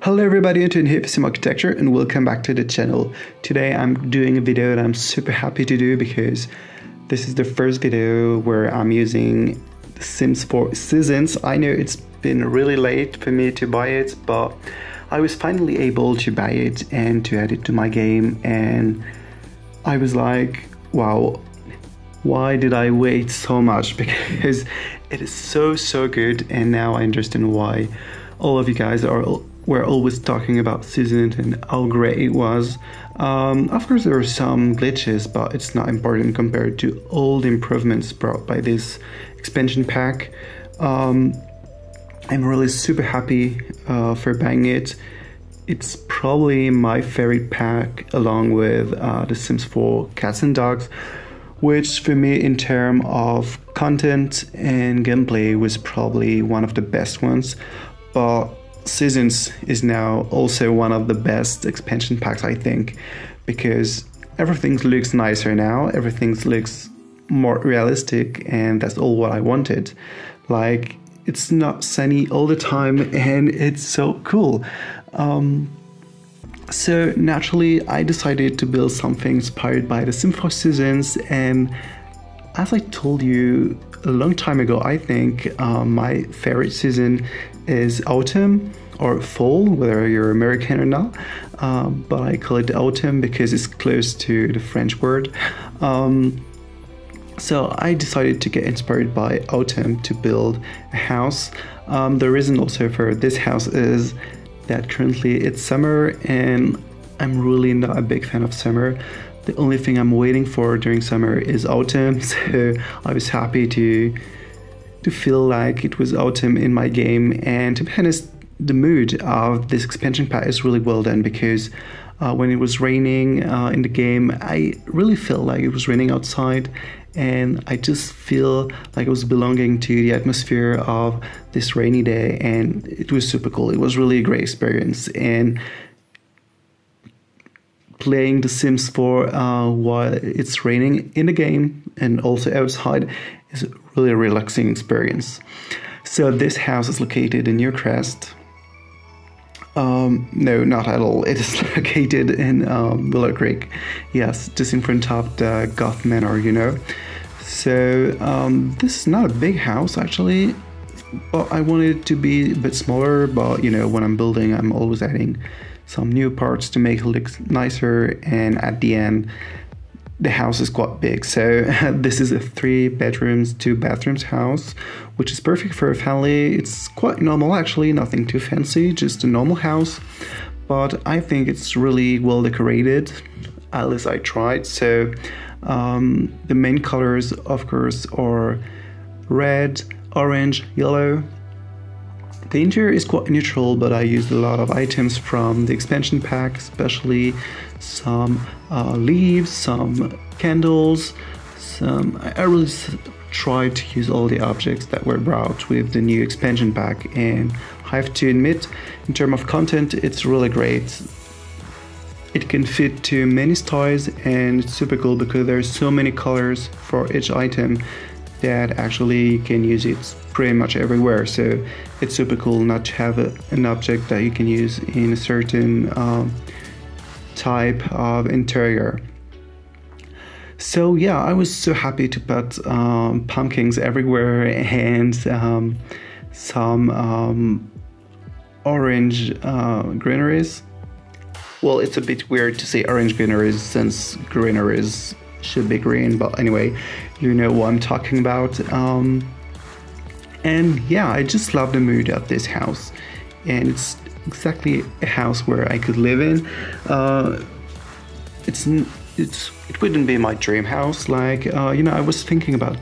Hello everybody, Antoine here for Simarchitecture and welcome back to the channel. Today I'm doing a video that I'm super happy to do because this is the first video where I'm using The Sims 4 Seasons. I know it's been really late for me to buy it, but I was finally able to buy it and to add it to my game, and I was like, wow, why did I wait so much? Because it is so good, and now I understand why all of you guys were always talking about Seasons and how great it was. Of course there are some glitches, but it's not important compared to all the improvements brought by this expansion pack. I'm really super happy for buying it. It's probably my favorite pack along with The Sims 4 Cats and Dogs, which for me in terms of content and gameplay was probably one of the best ones. But Seasons is now also one of the best expansion packs, I think, because everything looks nicer now, everything looks more realistic, and that's all what I wanted. Like, it's not sunny all the time and it's so cool. So naturally I decided to build something inspired by The Sims 4 Seasons, and as I told you a long time ago, I think my favorite season is autumn or fall, whether you're American or not, but I call it autumn because it's close to the French word. So I decided to get inspired by autumn to build a house. The reason also for this house is that currently it's summer and I'm really not a big fan of summer. The only thing I'm waiting for during summer is autumn, so I was happy to feel like it was autumn in my game. And to be honest, the mood of this expansion pack is really well done, because when it was raining in the game, I really felt like it was raining outside, and I just feel like I was belonging to the atmosphere of this rainy day, and it was super cool. It was really a great experience, and playing The Sims 4 while it's raining in the game and also outside is really a relaxing experience. So this house is located in Newcrest. No, not at all. It is located in Willow Creek. Yes, just in front of the Goth Manor, you know. So this is not a big house actually, but I wanted it to be a bit smaller. But you know, when I'm building, I'm always adding some new parts to make it look nicer, and at the end the house is quite big. So this is a 3 bedrooms 2 bathrooms house, which is perfect for a family. It's quite normal actually, nothing too fancy, just a normal house, but I think it's really well decorated, at least I tried. So the main colors of course are red, orange, yellow. The interior is quite neutral, but I used a lot of items from the expansion pack, especially some leaves, some candles, I really tried to use all the objects that were brought with the new expansion pack, and I have to admit, in terms of content, it's really great. It can fit to many styles, and it's super cool because there's so many colors for each item that actually you can use it pretty much everywhere. So it's super cool not to have an object that you can use in a certain type of interior. So yeah, I was so happy to put pumpkins everywhere, and some orange greeneries. Well, it's a bit weird to say orange greeneries since greeneries should be green, but anyway, you know what I'm talking about. And yeah, I just love the mood of this house, and it's exactly a house where I could live in. It wouldn't be my dream house, like you know, I was thinking about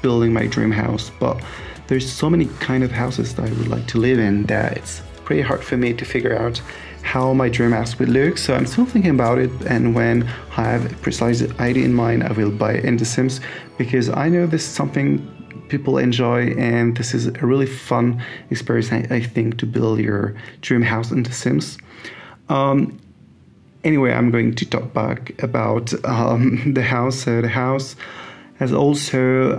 building my dream house, but there's so many kind of houses that I would like to live in that it's pretty hard for me to figure out how my dream house would look. So I'm still thinking about it, and when I have a precise idea in mind, I will buy it in The Sims, because I know this is something people enjoy, and this is a really fun experience, I think, to build your dream house in The Sims. Anyway, I'm going to talk back about the house. So the house has also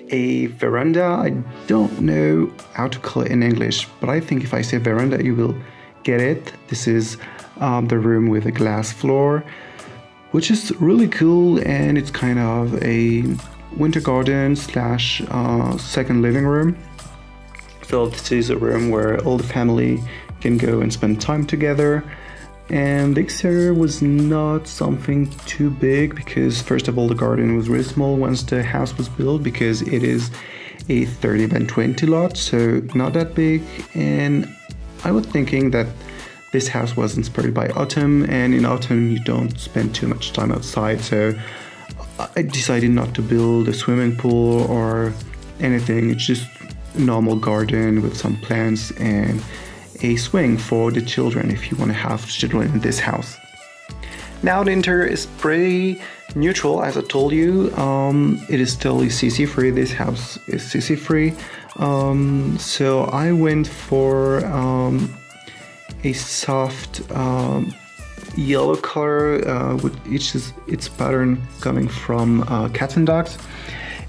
a veranda. I don't know how to call it in English, but I think if I say veranda, you will get it. This is the room with a glass floor, which is really cool, and it's kind of a winter garden slash second living room. So this is a room where all the family can go and spend time together. And the exterior was not something too big because first of all the garden was really small once the house was built, because it is a 30 by 20 lot, so not that big. And I was thinking that this house was inspired by autumn, and in autumn you don't spend too much time outside, so I decided not to build a swimming pool or anything. It's just a normal garden with some plants and a swing for the children if you want to have children in this house. Now the interior is pretty neutral, as I told you. It is totally CC free. This house is CC free. So I went for a soft yellow color, which is its pattern coming from cats and dogs.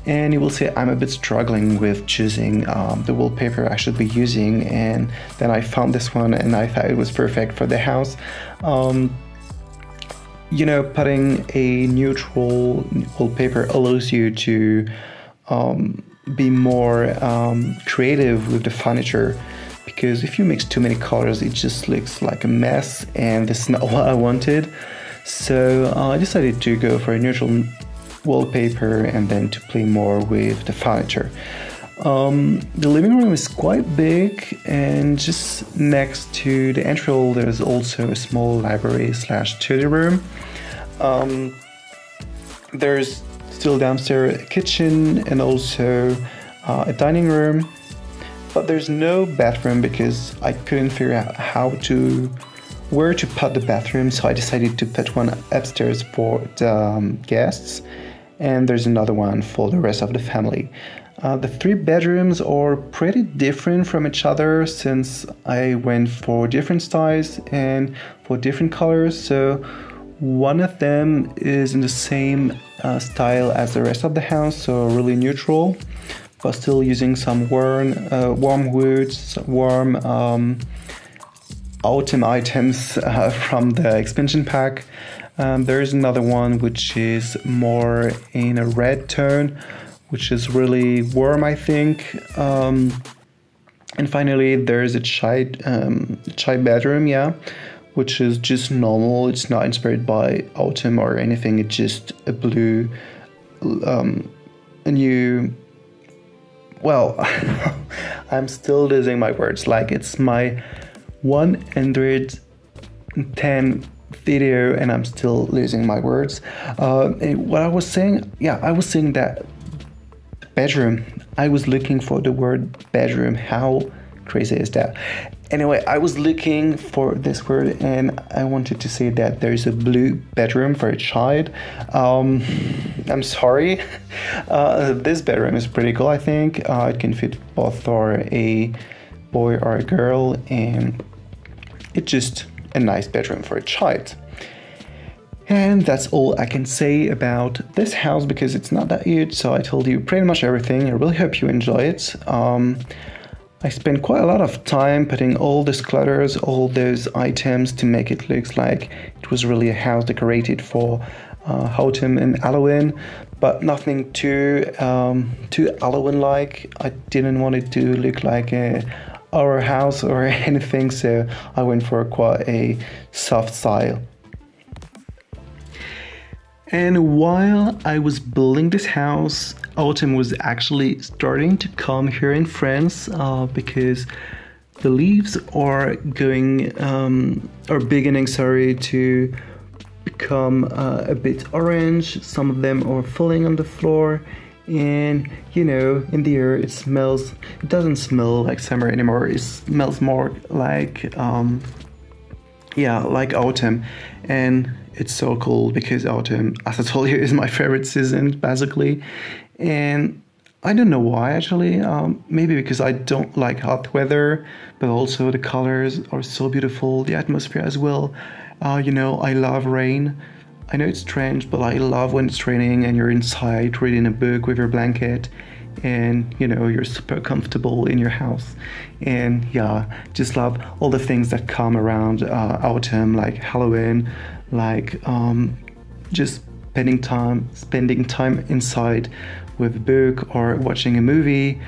And you will see I'm a bit struggling with choosing the wallpaper I should be using, and then I found this one and I thought it was perfect for the house. You know, putting a neutral wallpaper allows you to be more creative with the furniture, because if you mix too many colors it just looks like a mess, and this is not what I wanted. So I decided to go for a neutral wallpaper and then to play more with the furniture. The living room is quite big, and just next to the entry hall there's also a small library slash study room. There's still downstairs a kitchen and also a dining room, but there's no bathroom because I couldn't figure out where to put the bathroom, so I decided to put one upstairs for the guests, and there's another one for the rest of the family. The 3 bedrooms are pretty different from each other since I went for different styles and for different colors. So one of them is in the same style as the rest of the house, so really neutral, but still using some warm woods, warm autumn items from the expansion pack. There's another one which is more in a red tone, which is really warm, I think. And finally, there's a chai bedroom, yeah, which is just normal. It's not inspired by autumn or anything. It's just a blue, a new. Well, I'm still losing my words. Like, it's my 110 video and I'm still losing my words. What I was saying, yeah, I was saying that bedroom, I was looking for the word bedroom. How crazy is that? Anyway, I was looking for this word and I wanted to say that there's a blue bedroom for a child. I'm sorry. This bedroom is pretty cool, I think. It can fit both for a boy or a girl, and it's just a nice bedroom for a child. And that's all I can say about this house because it's not that huge, so I told you pretty much everything. I really hope you enjoy it. I spent quite a lot of time putting all these clutters, all those items to make it look like it was really a house decorated for autumn and Halloween, but nothing too Halloween-like. I didn't want it to look like our house or anything, so I went for quite a soft style. And while I was building this house, autumn was actually starting to come here in France because the leaves are beginning to become a bit orange. Some of them are falling on the floor, and you know, in the air it doesn't smell like summer anymore. It smells more like like autumn. And it's so cool because autumn, as I told you, is my favorite season basically. And I don't know why actually, maybe because I don't like hot weather, but also the colors are so beautiful, the atmosphere as well. You know, I love rain. I know it's strange, but I love when it's raining and you're inside reading a book with your blanket and you're super comfortable in your house. And yeah, just love all the things that come around autumn, like Halloween, like just spending time inside with a book or watching a movie.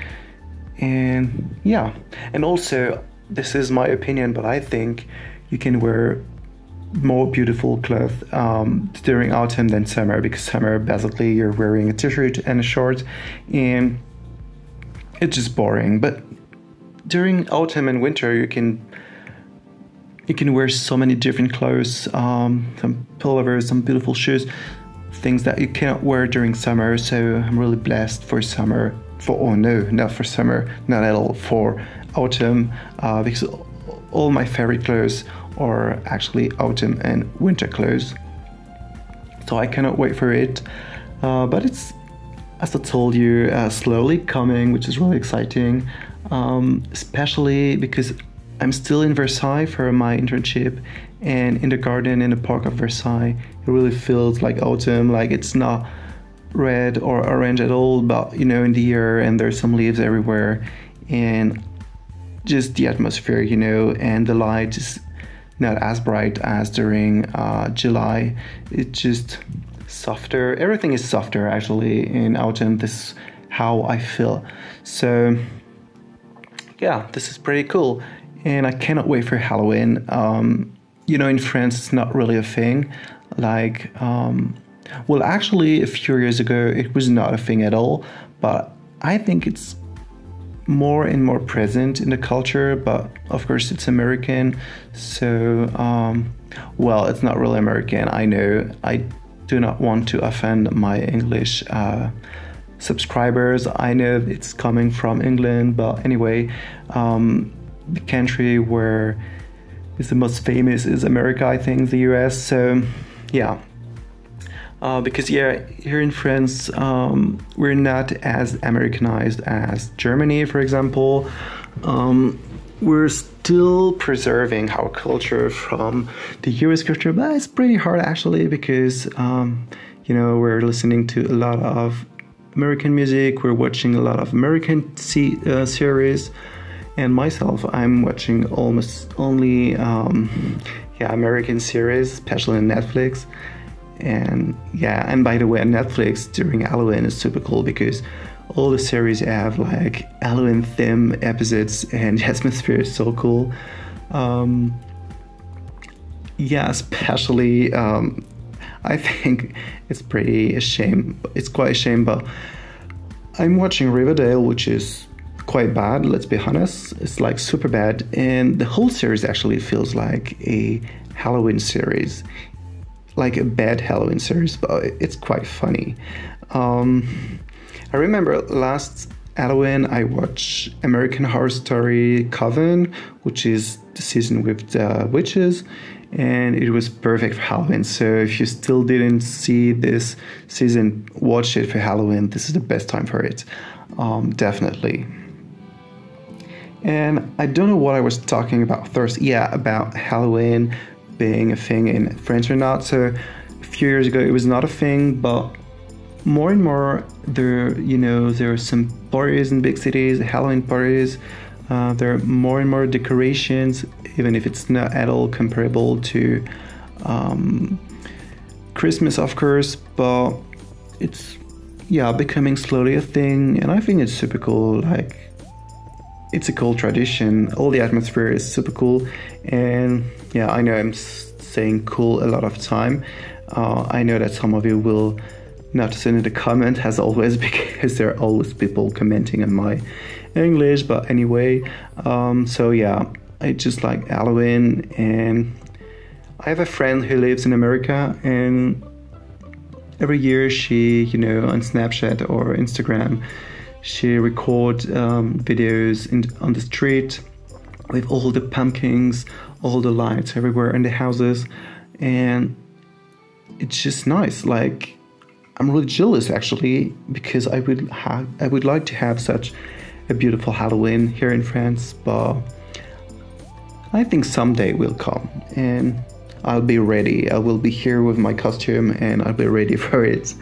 And yeah, and also, this is my opinion, but I think you can wear more beautiful clothes during autumn than summer, because summer basically you're wearing a t-shirt and a short and it's just boring. But during autumn and winter you can wear so many different clothes, some pullovers, some beautiful shoes, things that you cannot wear during summer. So I'm really blessed for summer, not for summer, not at all, for autumn, because all my favorite clothes are actually autumn and winter clothes. So I cannot wait for it. But it's, as I told you, slowly coming, which is really exciting, especially because I'm still in Versailles for my internship, and in the garden in the park of Versailles, it really feels like autumn. Like, it's not red or orange at all, but in the air, and there's some leaves everywhere, and just the atmosphere, and the light is not as bright as during July. It's just softer. Everything is softer actually in autumn. This is how I feel. So yeah, this is pretty cool, and I cannot wait for Halloween. In France it's not really a thing. Like, well, actually a few years ago it was not a thing at all, but I think it's more and more present in the culture. But of course it's American, so well, it's not really American. I know I do not want to offend my English subscribers. I know it's coming from England, but anyway, the country where is the most famous is America, I think, the US. So yeah, because yeah, here in France, we're not as Americanized as Germany, for example. We're still preserving our culture from the US culture, but it's pretty hard actually, because we're listening to a lot of American music, we're watching a lot of American series, and myself, I'm watching almost only American series, especially on Netflix. And yeah, and by the way, on Netflix during Halloween is super cool, because all the series have like Halloween theme episodes, and the atmosphere is so cool. Yeah, especially I think it's pretty a shame. It's quite a shame, but I'm watching Riverdale, which is quite bad, let's be honest. It's like super bad, and the whole series actually feels like a Halloween series, like a bad Halloween series, but it's quite funny. I remember last Halloween I watched American Horror Story Coven, which is the season with the witches, and it was perfect for Halloween. So if you still didn't see this season, watch it for Halloween. This is the best time for it, definitely. And I don't know what I was talking about first. Yeah, about Halloween being a thing in France or not. So a few years ago it was not a thing, but more and more there are some parties in big cities, Halloween parties. There are more and more decorations, even if it's not at all comparable to Christmas, of course, but it's becoming slowly a thing, and I think it's super cool. Like, it's a cool tradition. All the atmosphere is super cool, and yeah, I know I'm saying cool a lot of time. I know that some of you will not send it a comment, as always, because there are always people commenting on my English. But anyway, so yeah, I just like Halloween, and I have a friend who lives in America, and every year she, on Snapchat or Instagram, she records videos on the street with all the pumpkins, all the lights everywhere in the houses, and it's just nice. Like, I'm really jealous actually, because I would like to have such a beautiful Halloween here in France, but I think someday will come, and I'll be ready. I will be here with my costume, and I'll be ready for it.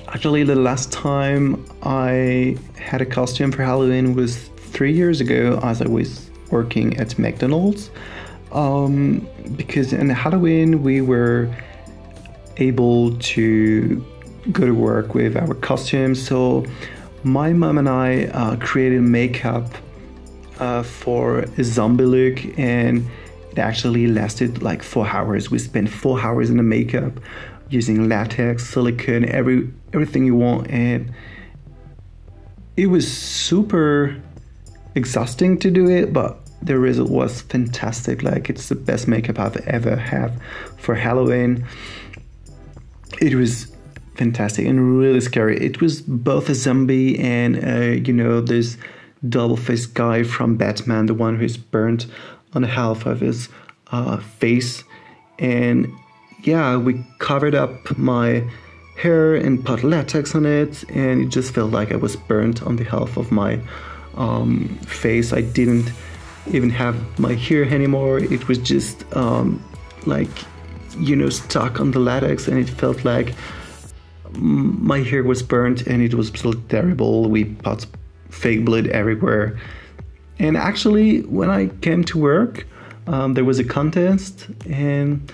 Actually, the last time I had a costume for Halloween was 3 years ago, as I was working at McDonald's. Because in Halloween we were able to go to work with our costumes. So my mom and I created makeup for a zombie look, and it actually lasted like 4 hours. We spent 4 hours in the makeup using latex, silicone, everything you want, and it was super exhausting to do it, but the result was fantastic. Like, it's the best makeup I've ever had for Halloween. It was fantastic and really scary. It was both a zombie and this double-faced guy from Batman, the one who's burnt on the half of his face. And yeah, we covered up my hair and put latex on it, and it just felt like I was burnt on the half of my face. I didn't even have my hair anymore. It was just stuck on the latex, and it felt like my hair was burnt, and it was so terrible. We put fake blood everywhere. And actually, when I came to work, there was a contest, and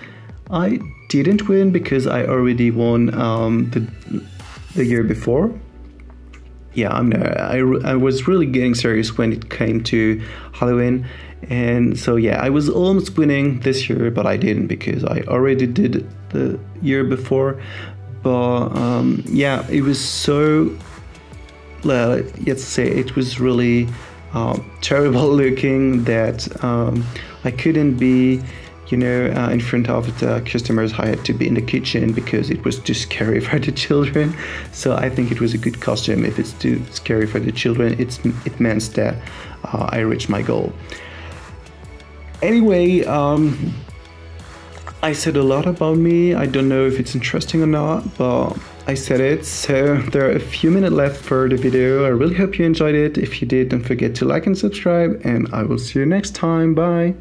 I didn't win because I already won the year before. Yeah, I was really getting serious when it came to Halloween, and so yeah, I was almost winning this year, but I didn't because I already did the year before. But yeah, it was so, let's say it was really terrible looking that I couldn't be in front of the customers. I had to be in the kitchen because it was too scary for the children. So I think it was a good costume. If it's too scary for the children, it means that I reached my goal. Anyway, I said a lot about me. I don't know if it's interesting or not, but I said it. So there are a few minutes left for the video. I really hope you enjoyed it. If you did, don't forget to like and subscribe, and I will see you next time. Bye.